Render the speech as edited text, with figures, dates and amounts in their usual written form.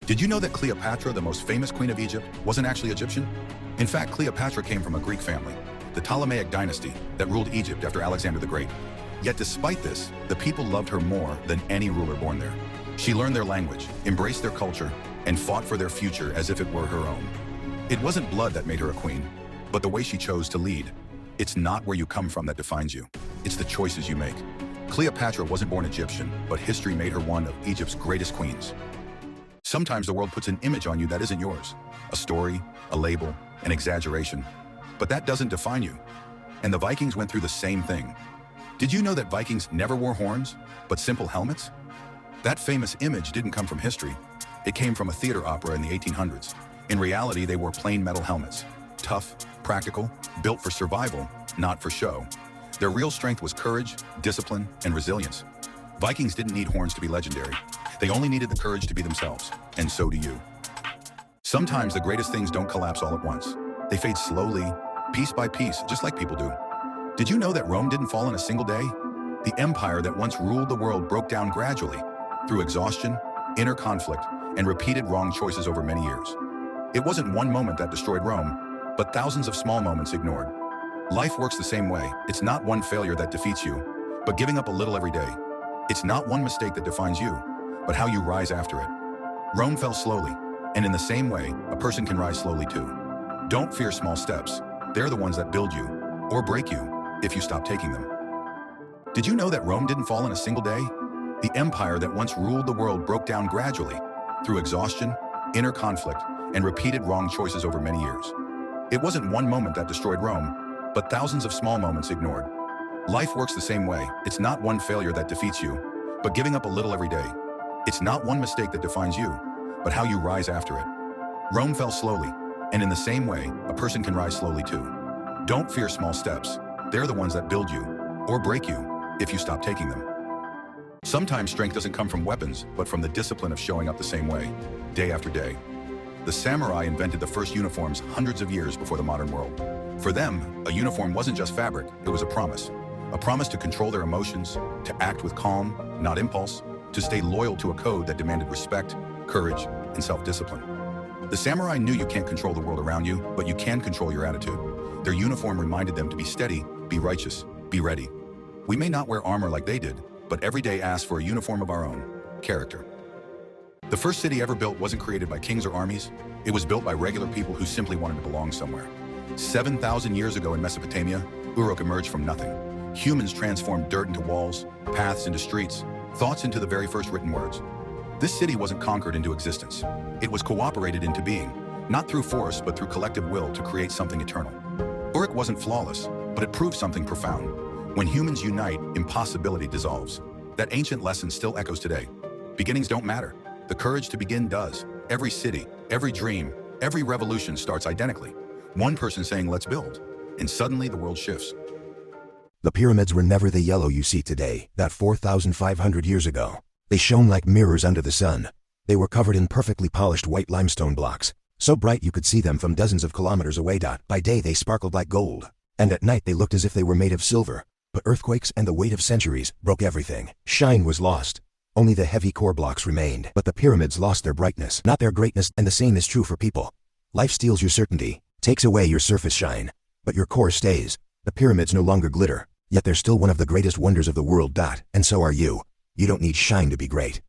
Did you know that Cleopatra, the most famous queen of Egypt, wasn't actually Egyptian? In fact, Cleopatra came from a Greek family, the Ptolemaic dynasty, that ruled Egypt after Alexander the Great. Yet despite this, the people loved her more than any ruler born there. She learned their language, embraced their culture, and fought for their future as if it were her own. It wasn't blood that made her a queen, but the way she chose to lead. It's not where you come from that defines you. It's the choices you make. Cleopatra wasn't born Egyptian, but history made her one of Egypt's greatest queens. Sometimes the world puts an image on you that isn't yours. A story, a label, an exaggeration. But that doesn't define you. And the Vikings went through the same thing. Did you know that Vikings never wore horns, but simple helmets? That famous image didn't come from history. It came from a theater opera in the 1800s. In reality, they wore plain metal helmets. Tough, practical, built for survival, not for show. Their real strength was courage, discipline, and resilience. Vikings didn't need horns to be legendary. They only needed the courage to be themselves, and so do you. Sometimes the greatest things don't collapse all at once. They fade slowly, piece by piece, just like people do. Did you know that Rome didn't fall in a single day? The empire that once ruled the world broke down gradually, through exhaustion, inner conflict, and repeated wrong choices over many years. It wasn't one moment that destroyed Rome, but thousands of small moments ignored. Life works the same way. It's not one failure that defeats you, but giving up a little every day. It's not one mistake that defines you, but how you rise after it. Rome fell slowly, and in the same way, a person can rise slowly too. Don't fear small steps. They're the ones that build you, or break you, if you stop taking them. Did you know that Rome didn't fall in a single day? The empire that once ruled the world broke down gradually, through exhaustion, inner conflict, and repeated wrong choices over many years. It wasn't one moment that destroyed Rome, but thousands of small moments ignored. Life works the same way. It's not one failure that defeats you, but giving up a little every day. It's not one mistake that defines you, but how you rise after it. Rome fell slowly, and in the same way, a person can rise slowly too. Don't fear small steps. They're the ones that build you, or break you, if you stop taking them. Sometimes strength doesn't come from weapons, but from the discipline of showing up the same way, day after day. The samurai invented the first uniforms hundreds of years before the modern world. For them, a uniform wasn't just fabric, it was a promise. A promise to control their emotions, to act with calm, not impulse, to stay loyal to a code that demanded respect, courage, and self-discipline. The samurai knew you can't control the world around you, but you can control your attitude. Their uniform reminded them to be steady, be righteous, be ready. We may not wear armor like they did, but every day asks for a uniform of our own, character. The first city ever built wasn't created by kings or armies. It was built by regular people who simply wanted to belong somewhere. 7,000 years ago in Mesopotamia, Uruk emerged from nothing. Humans transformed dirt into walls, paths into streets, thoughts into the very first written words. This city wasn't conquered into existence. It was cooperated into being, not through force, but through collective will to create something eternal. Uruk wasn't flawless, but it proved something profound. When humans unite, impossibility dissolves. That ancient lesson still echoes today. Beginnings don't matter. The courage to begin does. Every city, every dream, every revolution starts identically. One person saying, let's build. And suddenly the world shifts. The pyramids were never the yellow you see today, that 4,500 years ago. They shone like mirrors under the sun. They were covered in perfectly polished white limestone blocks, so bright you could see them from dozens of kilometers away. By day they sparkled like gold, and at night they looked as if they were made of silver. But earthquakes and the weight of centuries broke everything. Shine was lost. Only the heavy core blocks remained. But the pyramids lost their brightness, not their greatness, and the same is true for people. Life steals your certainty, takes away your surface shine, but your core stays. The pyramids no longer glitter, yet they're still one of the greatest wonders of the world. And so are you. You don't need shine to be great.